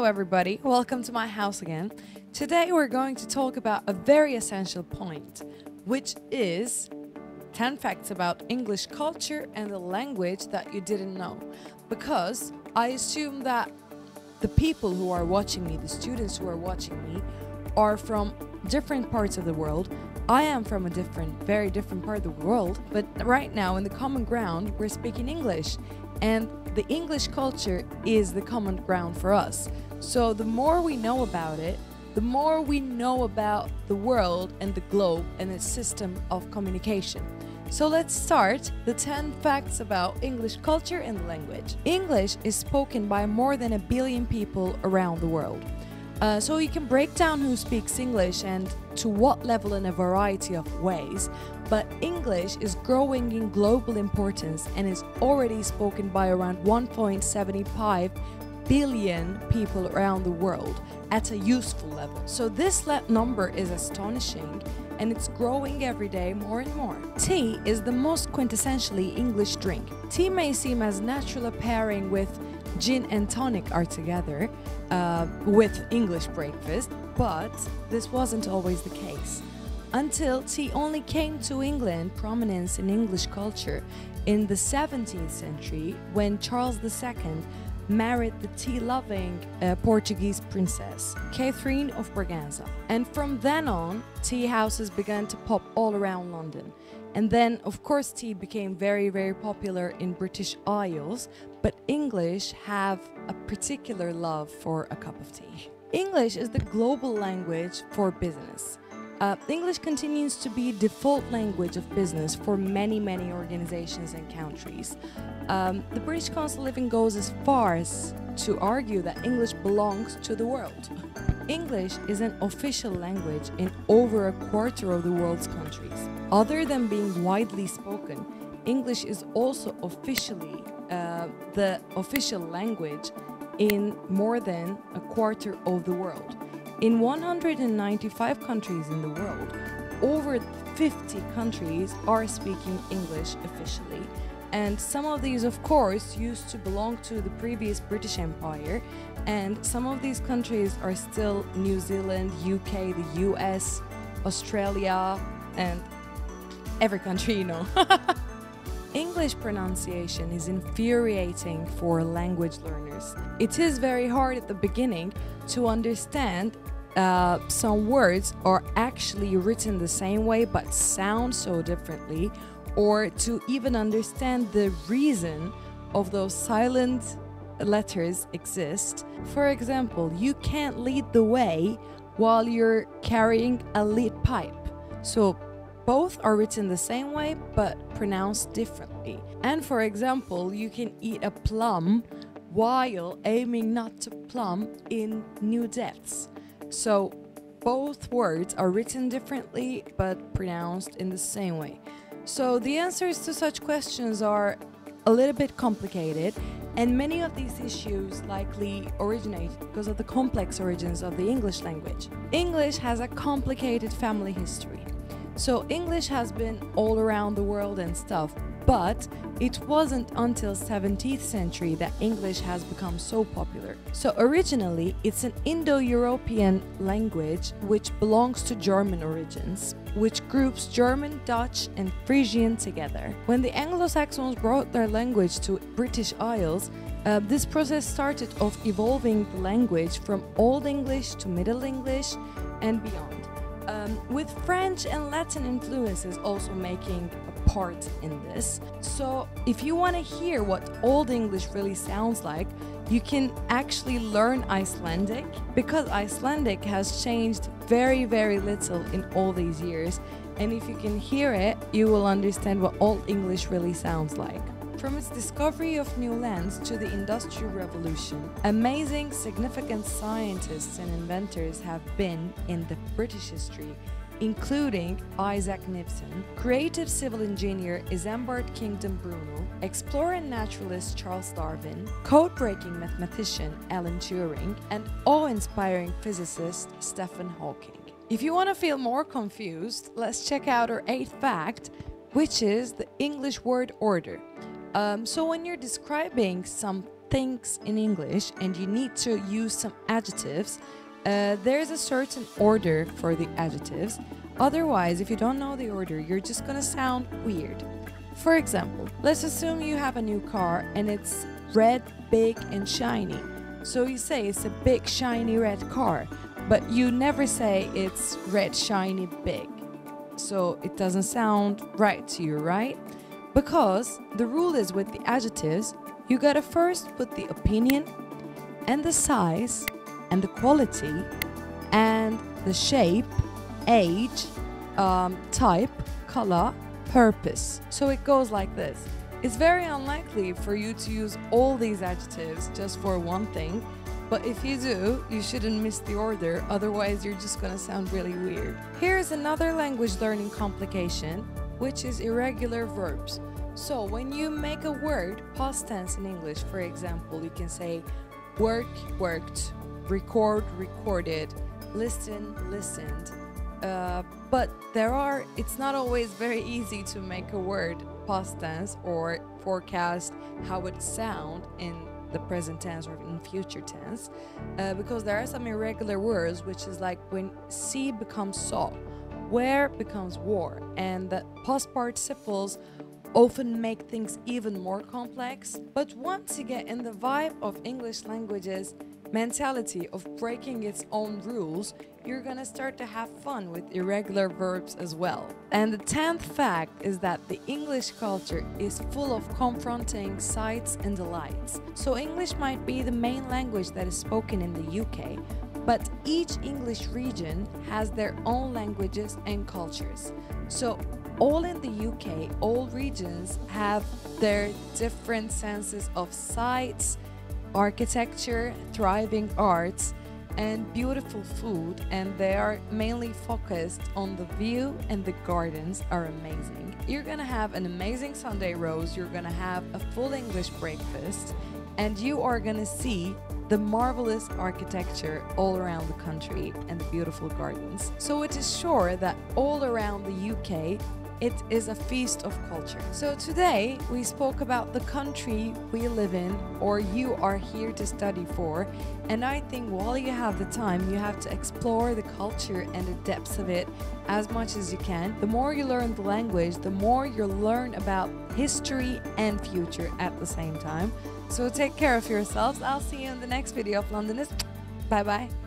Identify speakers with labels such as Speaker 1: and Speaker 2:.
Speaker 1: everybody, welcome to my house again. Today we're going to talk about a very essential point, which is 10 facts about English culture and the language that you didn't know. Because I assume that the people who are watching me, the students who are watching me, are from different parts of the world. I am from a very different part of the world, but right now in the common ground we're speaking English, and the English culture is the common ground for us. So the more we know about it, the more we know about the world and the globe and its system of communication. So let's start the 10 facts about English culture and language. English is spoken by more than 1 billion people around the world. So you can break down who speaks English and to what level in a variety of ways, but English is growing in global importance and is already spoken by around 1.75 billion people around the world at a useful level. So this number is astonishing, and it's growing every day more and more. Tea is the most quintessentially English drink. Tea may seem as natural a pairing with gin and tonic are together with English breakfast, but this wasn't always the case. Until tea only came to England prominence in English culture in the 17th century when Charles II married the tea-loving Portuguese princess, Catherine of Braganza. And from then on, tea houses began to pop all around London. And then, of course, tea became very, very popular in British Isles, but English have a particular love for a cup of tea. English is the global language for business. English continues to be default language of business for many, many organizations and countries. The British Council even goes as far as to argue that English belongs to the world. English is an official language in over a quarter of the world's countries. Other than being widely spoken, English is also officially the official language in more than a quarter of the world. In 195 countries in the world, over 50 countries are speaking English officially. And some of these, of course, used to belong to the previous British Empire, and some of these countries are still New Zealand, UK, the US, Australia, and every country you know. English pronunciation is infuriating for language learners. It is very hard at the beginning to understand some words are actually written the same way but sound so differently, or to even understand the reason of those silent letters exist. For example, you can't lead the way while you're carrying a lead pipe. So both are written the same way but pronounced differently. And for example, you can eat a plum while aiming not to plumb in new depths. So both words are written differently but pronounced in the same way. So the answers to such questions are a little bit complicated, and many of these issues likely originate because of the complex origins of the English language. English has a complicated family history. So English has been all around the world and stuff, but it wasn't until 17th century that English has become so popular. So originally, it's an Indo-European language which belongs to German origins, which groups German, Dutch, and Frisian together. When the Anglo-Saxons brought their language to British Isles, this process started of evolving the language from Old English to Middle English and beyond. With French and Latin influences also making a part in this. So if you want to hear what Old English really sounds like, you can actually learn Icelandic, because Icelandic has changed very, very little in all these years. And if you can hear it, you will understand what Old English really sounds like. From its discovery of new lands to the Industrial Revolution, amazing, significant scientists and inventors have been in the British history, including Isaac Newton, creative civil engineer Isambard Kingdom Bruno, explorer and naturalist Charles Darwin, code-breaking mathematician Alan Turing, and awe-inspiring physicist Stephen Hawking. If you want to feel more confused, let's check out our 8th fact, which is the English word order. So when you're describing some things in English and you need to use some adjectives, there's a certain order for the adjectives. Otherwise, if you don't know the order, you're just gonna sound weird. For example, let's assume you have a new car and it's red, big and shiny. So you say it's a big, shiny red car, but you never say it's red, shiny, big. So it doesn't sound right to you, right? Because the rule is with the adjectives, you gotta first put the opinion and the size and the quality and the shape, age, type, color, purpose. So it goes like this. It's very unlikely for you to use all these adjectives just for one thing, but if you do, you shouldn't miss the order, otherwise you're just gonna sound really weird. Here's another language learning complication, which is irregular verbs. So when you make a word past tense in English, for example, you can say work, worked, record, recorded, listen, listened. But it's not always very easy to make a word past tense or forecast how it sound in the present tense or in future tense, because there are some irregular words, which is like when see becomes saw, where becomes wore, and the past participles often make things even more complex. But once you get in the vibe of English language's mentality of breaking its own rules, you're gonna start to have fun with irregular verbs as well. And the 10th fact is that the English culture is full of confronting sights and delights. So English might be the main language that is spoken in the UK, but each English region has their own languages and cultures. So all in the UK, all regions have their different senses of sights, architecture, thriving arts, and beautiful food, and they are mainly focused on the view, and the gardens are amazing. You're gonna have an amazing Sunday roast, you're gonna have a full English breakfast, and you are gonna see the marvelous architecture all around the country and the beautiful gardens. So it is sure that all around the UK it is a feast of culture. So today we spoke about the country we live in or you are here to study for, and I think while you have the time you have to explore the culture and the depths of it as much as you can. The more you learn the language, the more you learn about history and future at the same time. So take care of yourselves. I'll see you in the next video of Londonist. Bye bye.